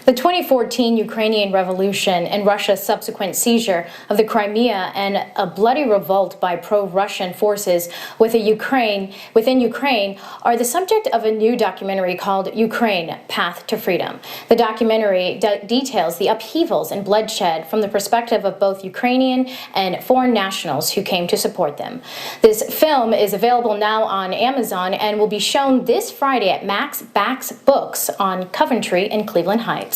The 2014 Ukrainian Revolution and Russia's subsequent seizure of the Crimea and a bloody revolt by pro-Russian forces within Ukraine are the subject of a new documentary called Ukraine: Path to Freedom. The documentary details the upheavals and bloodshed from the perspective of both Ukrainian and foreign nationals who came to support them. This film is available now on Amazon and will be shown this Friday at Max Bax Books on Coventry in Cleveland Heights.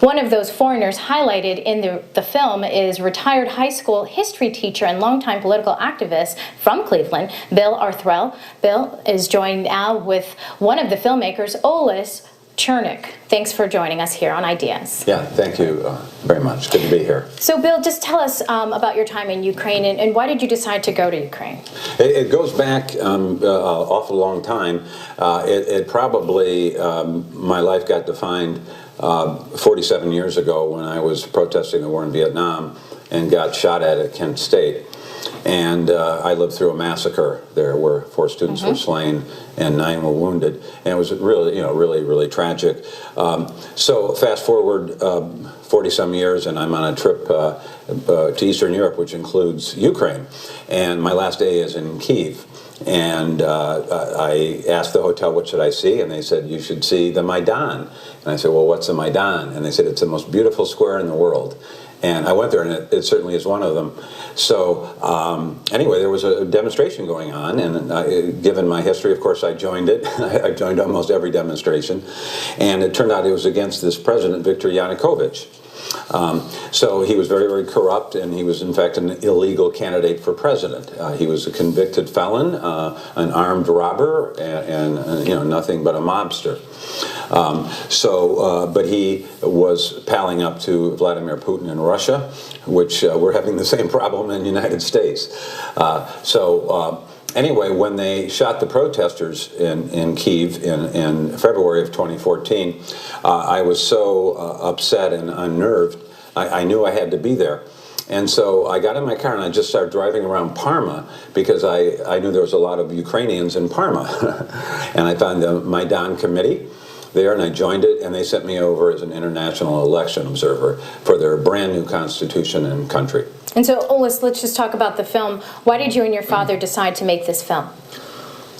One of those foreigners highlighted in the film is retired high school history teacher and longtime political activist from Cleveland, Bill Arthrell. Bill is joined now with one of the filmmakers, Olis Chernik. Thanks for joining us here on Ideas. Yeah, thank you very much. Good to be here. So, Bill, just tell us about your time in Ukraine and why did you decide to go to Ukraine? It goes back an awful long time. It probably, my life got defined 47 years ago when I was protesting the war in Vietnam and got shot at Kent State. And I lived through a massacre there where 4 students were slain and 9 were wounded. And it was really, really tragic. So fast forward 40-some years and I'm on a trip to Eastern Europe, which includes Ukraine. And my last day is in Kyiv. And I asked the hotel, what should I see? And they said, you should see the Maidan. And I said, well, what's the Maidan? And they said, it's the most beautiful square in the world. And I went there, and it certainly is one of them. So anyway, there was a demonstration going on, and given my history, of course, I joined it. I joined almost every demonstration. And it turned out it was against this president, Viktor Yanukovych. So he was very, very corrupt, and he was, in fact, an illegal candidate for president. He was a convicted felon, an armed robber, and nothing but a mobster. But he was palling up to Vladimir Putin in Russia, which we're having the same problem in the United States. Anyway, when they shot the protesters in Kyiv in February of 2014, I was so upset and unnerved, I knew I had to be there. And so I got in my car and I just started driving around Parma because I knew there was a lot of Ukrainians in Parma. And I found the Maidan committee there, and I joined it, and they sent me over as an international election observer for their brand new constitution and country. And so, Olis, let's just talk about the film. Why did you and your father decide to make this film?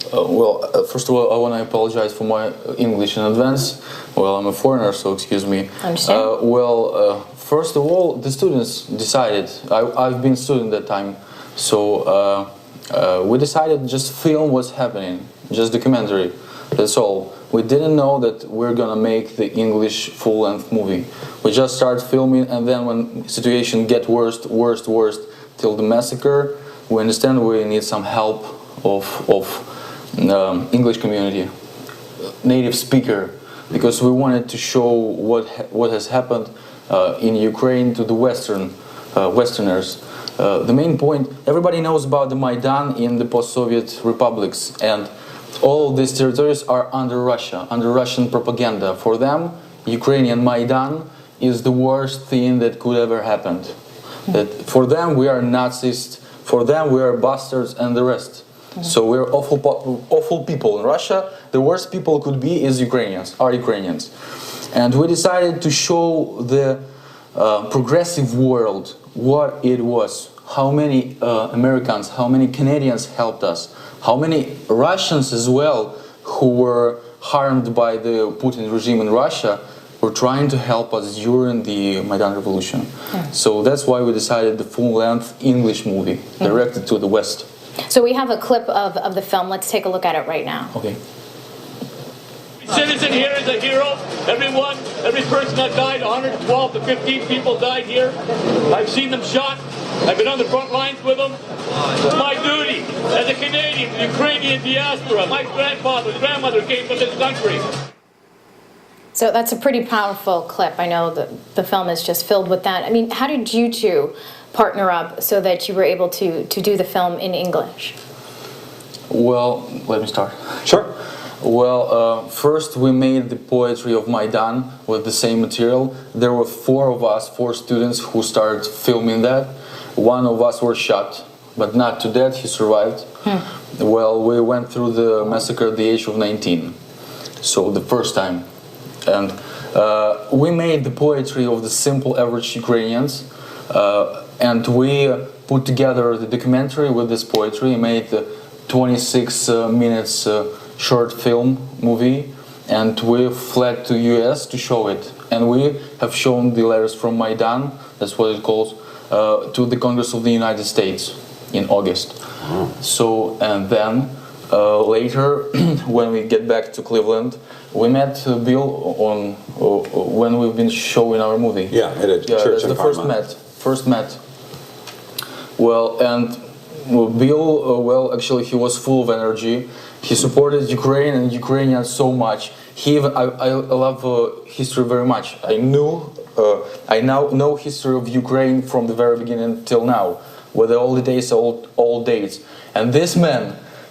First of all, I want to apologize for my English in advance. Well, I'm a foreigner, so excuse me. Understand. First of all, the students decided, I've been a student at that time, so we decided just film what's happening, just documentary, that's all. We didn't know that we're gonna make the English full-length movie. We just started filming, and then when the situation get worse till the massacre, we understand we need some help of English community, native speaker, because we wanted to show what has happened in Ukraine to the Westerners. The main point, everybody knows about the Maidan in the post-Soviet republics, and all of these territories are under Russia, under Russian propaganda. For them, Ukrainian Maidan is the worst thing that could ever happen. That for them, we are Nazis, for them, we are bastards and the rest. So we're awful people in Russia. The worst people could be is Ukrainians. And we decided to show the progressive world what it was, how many Americans, how many Canadians helped us, how many Russians as well who were harmed by the Putin regime in Russia were trying to help us during the Maidan Revolution. So that's why we decided the full-length English movie directed to the West. So we have a clip of the film. Let's take a look at it right now. Okay. Citizen here is a hero. Every person that died, 112 to 15 people died here. I've seen them shot. I've been on the front lines with them. It's my duty as a Canadian, Ukrainian diaspora. My grandmother came from this country. So that's a pretty powerful clip. I know that the film is just filled with that. I mean, how did you two partner up so that you were able to do the film in English? Well, let me start. Sure. Well, first we made the poetry of Maidan with the same material. There were 4 of us, 4 students who started filming that. One of us was shot, but not to death, he survived. Well, we went through the massacre at the age of 19, so the first time. And We made the poetry of the simple average Ukrainians, and we put together the documentary with this poetry, made 26 minutes short film movie, and we fled to US to show it. And we have shown the letters from Maidan, that's what it calls, to the Congress of the United States in August. So, and then later, when we get back to Cleveland, we met Bill on when we've been showing our movie. Yeah, at a church in the Parma. first met. Well, and Bill, well, actually, he was full of energy. He supported Ukraine and Ukrainians so much. I love history very much. I now know history of Ukraine from the very beginning till now, with all the days, all dates. And this man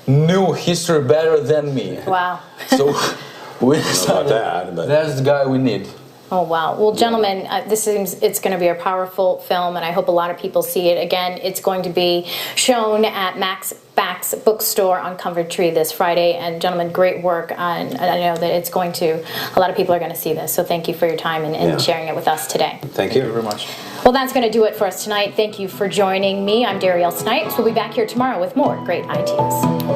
knew history better than me. Wow. So we decided that's the guy we need. Oh, wow. Well, gentlemen, this seems it's going to be a powerful film, and I hope a lot of people see it. Again, it's going to be shown at Max Back's bookstore on Coventry this Friday. And gentlemen, great work. And I know that it's going to, a lot of people are going to see this. So thank you for your time and sharing it with us today. Thank you very much. Well, that's going to do it for us tonight. Thank you for joining me. I'm Darielle Snipes. We'll be back here tomorrow with more great ideas.